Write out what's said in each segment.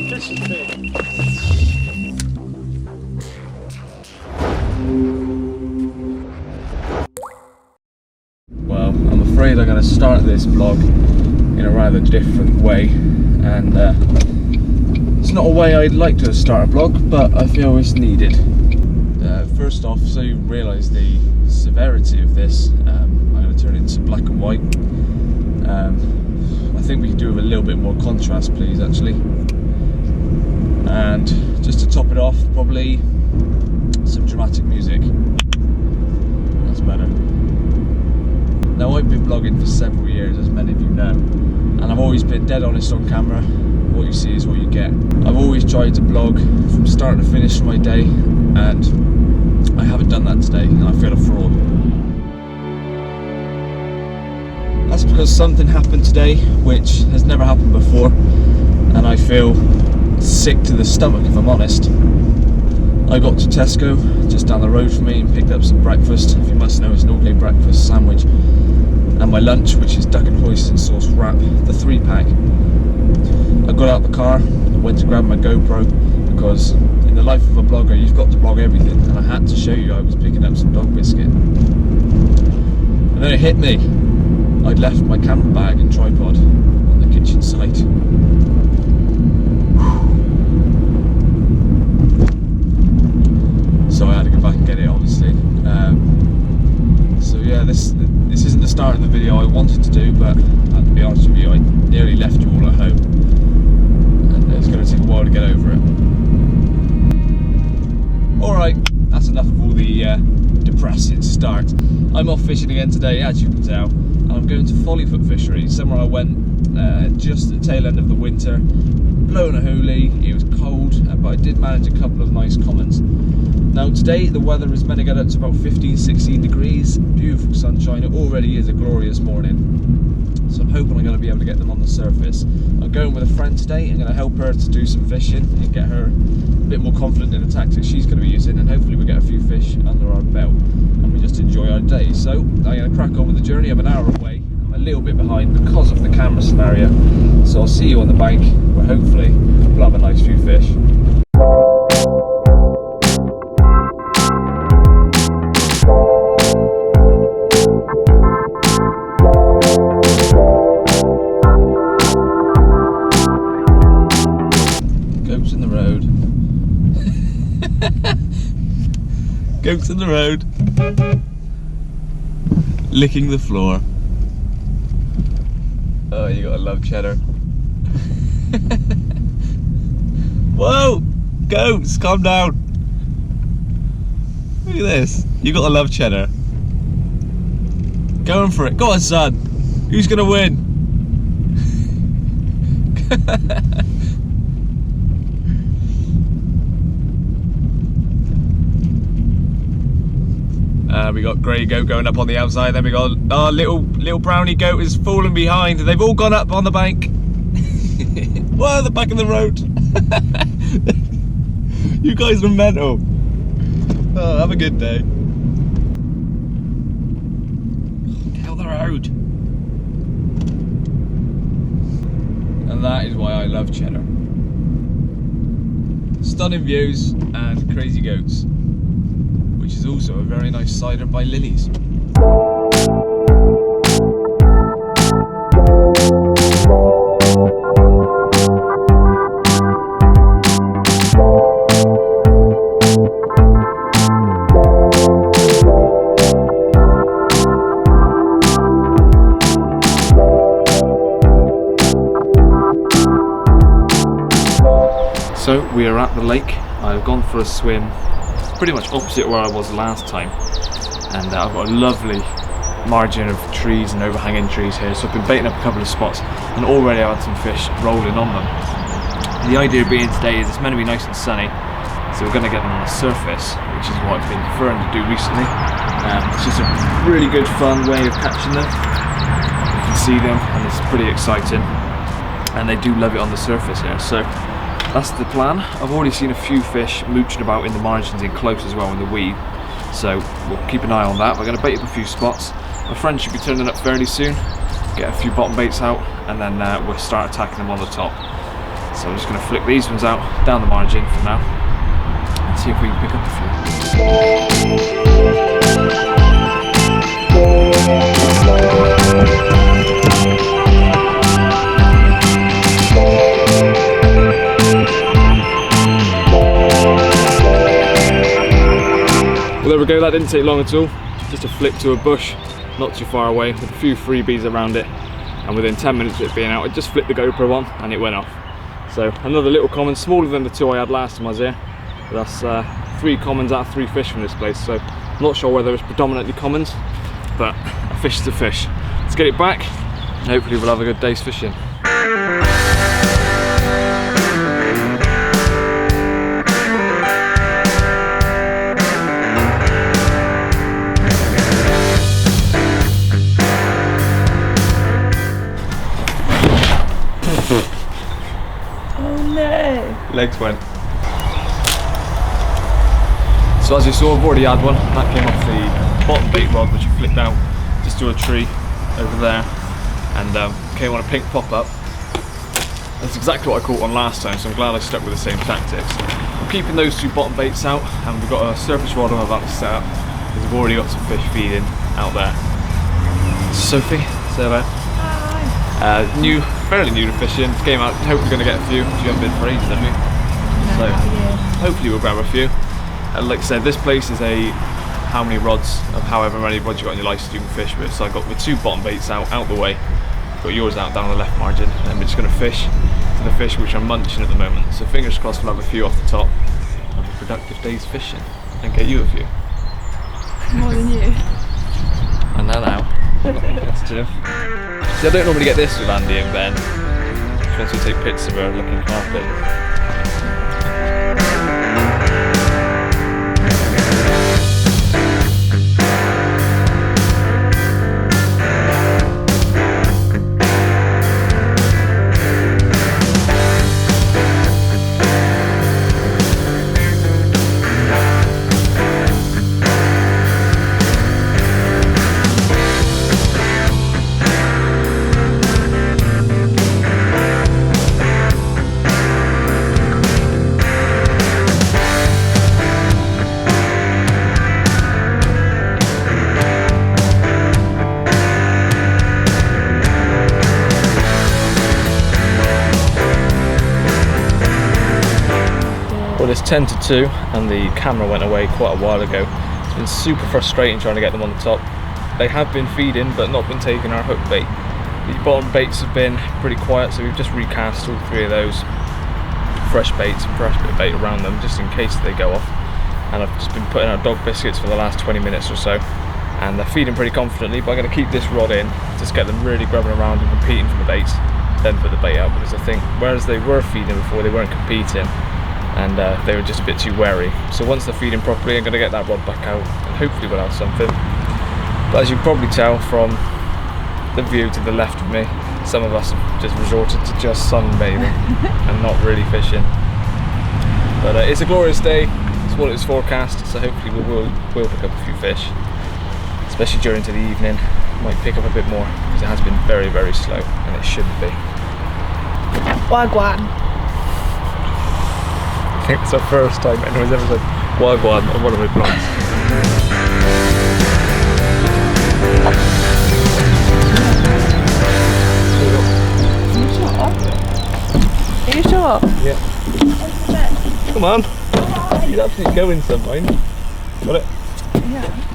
Fish is big. Well, I'm afraid I'm going to start this vlog in a rather different way, and it's not a way I'd like to start a vlog, but I feel it's needed. First off, so you realise the severity of this, I'm going to turn it into black and white. I think we could do with a little bit more contrast, please, actually. And just to top it off, probably some dramatic music. That's better. Now, I've been vlogging for several years, as many of you know, and I've always been dead honest on camera. What you see is what you get. I've always tried to vlog from start to finish of my day, and I haven't done that today, and I feel a fraud. That's because something happened today which has never happened before, and I feel sick to the stomach, if I'm honest. I got to Tesco just down the road from me and picked up some breakfast. If you must know, it's an all-day breakfast sandwich, and my lunch, which is duck and hoisin sauce wrap, the 3-pack. I got out the car and went to grab my GoPro, because in the life of a blogger you've got to vlog everything, and I had to show you I was picking up some dog biscuit. And then it hit me. I'd left my camera bag and tripod on the kitchen site. So I had to go back and get it, obviously. So yeah, this isn't the start of the video I wanted to do, but to be honest with you, I nearly left you all at home, and it's going to take a while to get over it. Alright, that's enough of all the depressing start. I'm off fishing again today, as you can tell, and I'm going to follyfoot fishery, somewhere I went just at the tail end of the winter, blowing a hoolie. It was cold, but I did manage a couple of nice commons. Now today the weather is meant to get up to about 15-16 degrees, beautiful sunshine. It already is a glorious morning, so I'm hoping I'm going to be able to get them on the surface. I'm going with a friend today. I'm going to help her to do some fishing and get her a bit more confident in the tactics she's going to be using, and hopefully we get a few fish under our belt and we just enjoy our day. So I'm going to crack on with the journey. I'm an hour away. I'm a little bit behind because of the camera scenario, so I'll see you on the bank where hopefully we'll have a nice few fish. Goats in the road. Goats in the road. Licking the floor. Oh, you gotta love cheddar. Whoa! Goats, calm down. Look at this. You gotta love cheddar. Going for it. Go on, son. Who's gonna win? We got grey goat going up on the outside, then we got our little brownie goat is falling behind. They've all gone up on the bank. Whoa, the back of the road. You guys are mental. Oh, have a good day. Kill the road. And that is why I love cheddar. Stunning views and crazy goats, which is also a very nice cider by Lily's. So we are at the lake. I've gone for a swim, pretty much opposite where I was last time, and I've got a lovely margin of trees and overhanging trees here, so I've been baiting up a couple of spots and already I've had some fish rolling on them. The idea being today is it's meant to be nice and sunny, so we're going to get them on the surface, which is what I've been preferring to do recently. It's just a really good fun way of catching them. You can see them and it's pretty exciting, and they do love it on the surface here, so that's the plan. I've already seen a few fish mooching about in the margins in close as well in the weed, so we'll keep an eye on that. We're going to bait up a few spots. My friend should be turning up fairly soon, get a few bottom baits out, and then we'll start attacking them on the top. So I'm just going to flick these ones out down the margin for now and see if we can pick up a few. Well, there we go, that didn't take long at all. Just a flick to a bush not too far away with a few freebies around it, and within 10 minutes of it being out, I just flipped the GoPro on and it went off. So another little common, smaller than the 2 I had last time I was here. But that's 3 commons out of 3 fish from this place, so I'm not sure whether it's predominantly commons, but a fish is a fish. Let's get it back and hopefully we'll have a good day's fishing. Legs went. So as you saw, I've already had one. That came off the bottom bait rod, which I flicked out just to a tree over there, and came on a pink pop-up. That's exactly what I caught on last time, so I'm glad I stuck with the same tactics. I'm keeping those 2 bottom baits out, and we've got a surface rod I'm about to set up, because we've already got some fish feeding out there. Sophie, say hello. Hi. Fairly new to fishing. Came out, hopefully going to get a few. You haven't been for ages, have you? So hopefully we'll grab a few. And like I said, this place is a how many rods of however many rods you got on your license you can fish with. So I've got my 2 bottom baits out the way. Got yours out down the left margin, and we're just going to fish to the fish which I'm munching at the moment. So fingers crossed we'll have a few off the top. Have a productive day's fishing and get you a few. More than you. I know now. Competitive. See, I don't normally get this with Andy and Ben. Just once we take pictures of her looking carpet. Well, it's 10 to 2 and the camera went away quite a while ago. It's been super frustrating trying to get them on the top. They have been feeding but not been taking our hook bait. The bottom baits have been pretty quiet, so we've just recast all 3 of those fresh baits and fresh bit of bait around them just in case they go off. And I've just been putting out dog biscuits for the last 20 minutes or so, and they're feeding pretty confidently, but I'm going to keep this rod in, just get them really grubbing around and competing for the baits, then put the bait out, because I think whereas they were feeding before, they weren't competing, and they were just a bit too wary. So once they're feeding properly, I'm going to get that rod back out and hopefully we'll have something. But as you can probably tell from the view to the left of me, some of us have just resorted to just sunbathing and not really fishing. But it's a glorious day, it's what it's forecast, so hopefully we'll pick up a few fish, especially during to the evening. Might pick up a bit more because it has been very, very slow, and it shouldn't be. Wagwan. I think it's our first time anyone's ever said wagwan on one of my vlogs. Are you sure? Yeah. Come on. He's absolutely going somewhere. Got it? Yeah.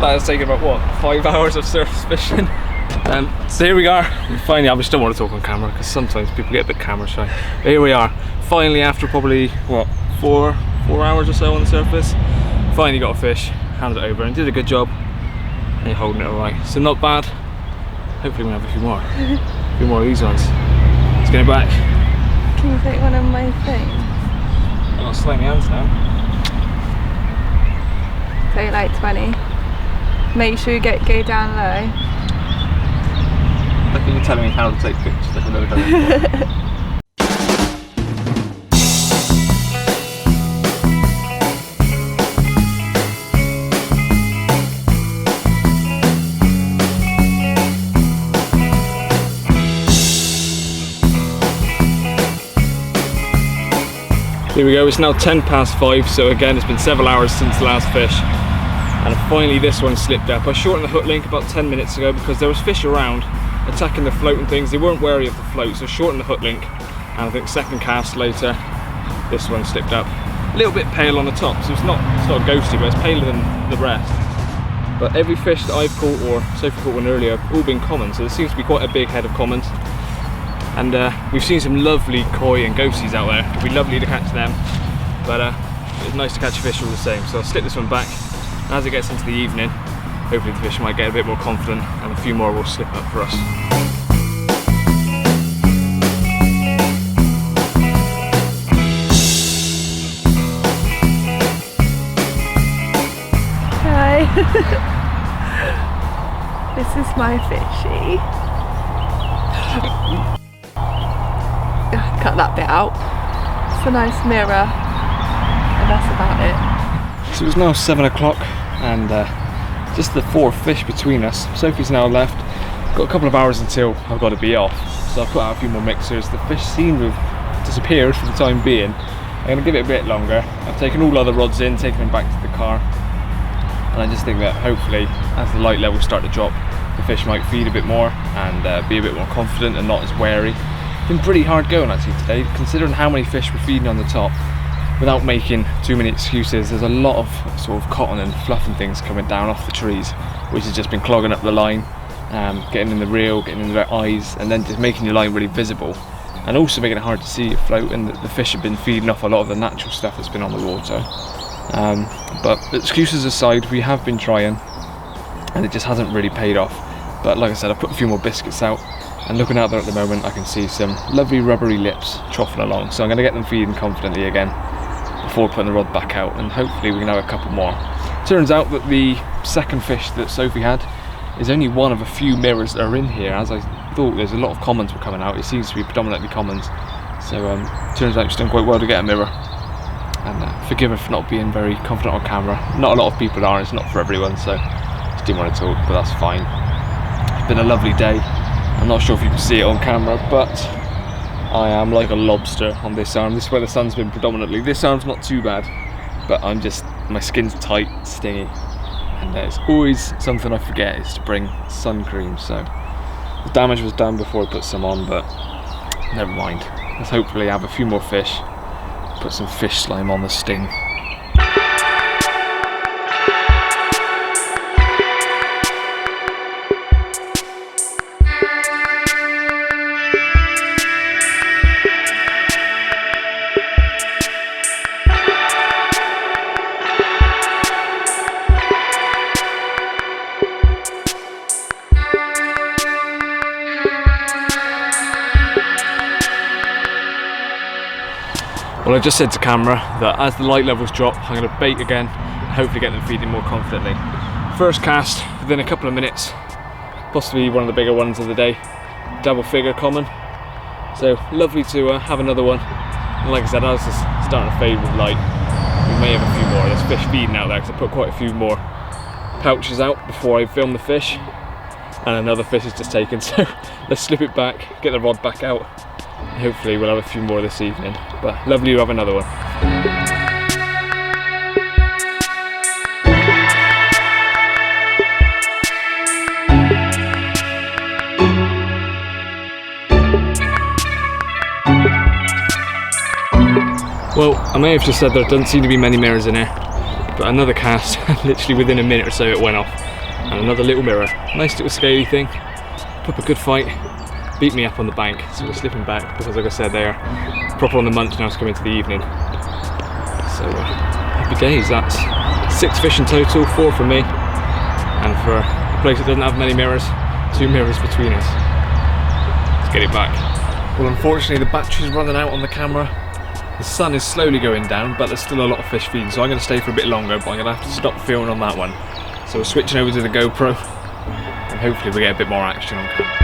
That has taken about what, 5 hours of surface fishing? So here we are. Finally, I just don't want to talk on camera because sometimes people get a bit camera shy. But here we are. Finally, after probably what, four hours or so on the surface, finally got a fish, handed it over, and did a good job. And you're holding it alright. So not bad. Hopefully we'll have a few more. A few more of these ones. Let's get it back. Can you take one of my thing? I've got slimy hands now. Take like 20. Make sure you go down low. Look at you telling me how to take pictures. I've never done it before. Here we go, it's now 5:10, so again it's been several hours since the last fish, and finally this one slipped up. I shortened the hook link about 10 minutes ago because there was fish around attacking the float and things. They weren't wary of the float, so I shortened the hook link, and I think second cast later this one slipped up. A little bit pale on the top, so it's not ghosty, but it's paler than the rest. But every fish that I've caught, or Sophie caught one earlier, have all been common, so there seems to be quite a big head of commons. And we've seen some lovely koi and ghosties out there. It'd be lovely to catch them, but it's nice to catch a fish all the same. So I'll slip this one back. And as it gets into the evening, hopefully the fish might get a bit more confident and a few more will slip up for us. Hi. This is my fishy. Cut that bit out. It's a nice mirror, and that's about it. So it's now 7 o'clock, and just the 4 fish between us. Sophie's now left. Got a couple of hours until I've got to be off, so I've put out a few more mixers. The fish seem to have disappeared for the time being. I'm going to give it a bit longer. I've taken all other rods in, taken them back to the car, and I just think that hopefully as the light levels start to drop, the fish might feed a bit more and be a bit more confident and not as wary. It's been pretty hard going actually today, considering how many fish we're feeding on the top. Without making too many excuses, there's a lot of sort of cotton and fluff and things coming down off the trees, which has just been clogging up the line, getting in the reel, getting in their eyes, and then just making your line really visible, and also making it hard to see your float. And the fish have been feeding off a lot of the natural stuff that's been on the water. But excuses aside, we have been trying, and it just hasn't really paid off. But like I said, I've put a few more biscuits out, and looking out there at the moment I can see some lovely rubbery lips troughing along, so I'm going to get them feeding confidently again before putting the rod back out, and hopefully we can have a couple more. Turns out that the second fish that Sophie had is only one of a few mirrors that are in here. As I thought, there's a lot of commons were coming out. It seems to be predominantly commons, so turns out she's done quite well to get a mirror. And forgive her for not being very confident on camera. Not a lot of people are, it's not for everyone, so just didn't want to talk, but that's fine. It's been a lovely day. I'm not sure if you can see it on camera, but I am like a lobster on this arm. This is where the sun's been predominantly. This arm's not too bad, but my skin's tight, stingy, and it's always something I forget is to bring sun cream. So the damage was done before I put some on, but never mind. Let's hopefully have a few more fish, put some fish slime on the sting. Well, I just said to camera that as the light levels drop, I'm going to bait again and hopefully get them feeding more confidently. First cast within a couple of minutes, possibly one of the bigger ones of the day, double figure common. So lovely to have another one. And like I said, I was just starting to fade with light. We may have a few more. There's fish feeding out there because I put quite a few more pouches out before I film the fish, and another fish is just taken. So let's slip it back, get the rod back out. Hopefully we'll have a few more this evening, but lovely to have another one. Well, I may have just said there doesn't seem to be many mirrors in here, but another cast, literally within a minute or so it went off, and another little mirror. Nice little scaly thing. put up a good fight, beat me up on the bank, so we're slipping back because, like I said, they're proper on the munch now. It's coming to the evening. So happy days. That's 6 fish in total, 4 for me, and for a place that doesn't have many mirrors, 2 mirrors between us. Let's get it back. Well, unfortunately the battery's running out on the camera. The sun is slowly going down, but there's still a lot of fish feeding, so I'm going to stay for a bit longer, but I'm going to have to stop filming on that one. So we're switching over to the GoPro, and hopefully we get a bit more action on camera.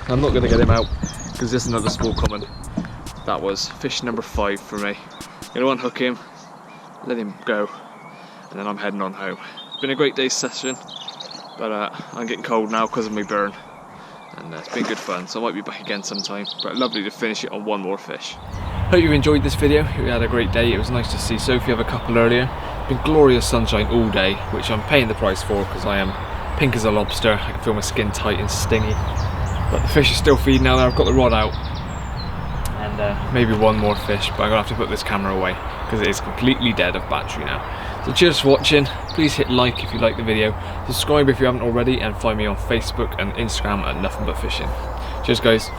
I'm not going to get him out because there's another small common. That was fish number 5 for me. I'm going to unhook him, let him go, and then I'm heading on home. It's been a great day's session, but I'm getting cold now because of my burn, and it's been good fun, so I might be back again sometime, but lovely to finish it on one more fish. Hope you enjoyed this video. We had a great day. It was nice to see Sophie have a couple earlier. Been glorious sunshine all day, which I'm paying the price for because I am pink as a lobster. I can feel my skin tight and stingy. But the fish is still feeding now that I've got the rod out, and maybe one more fish, but I'm going to have to put this camera away because it is completely dead of battery now. So cheers for watching. Please hit like if you like the video, subscribe if you haven't already, and find me on Facebook and Instagram at Nuffinbutfishing. Cheers guys.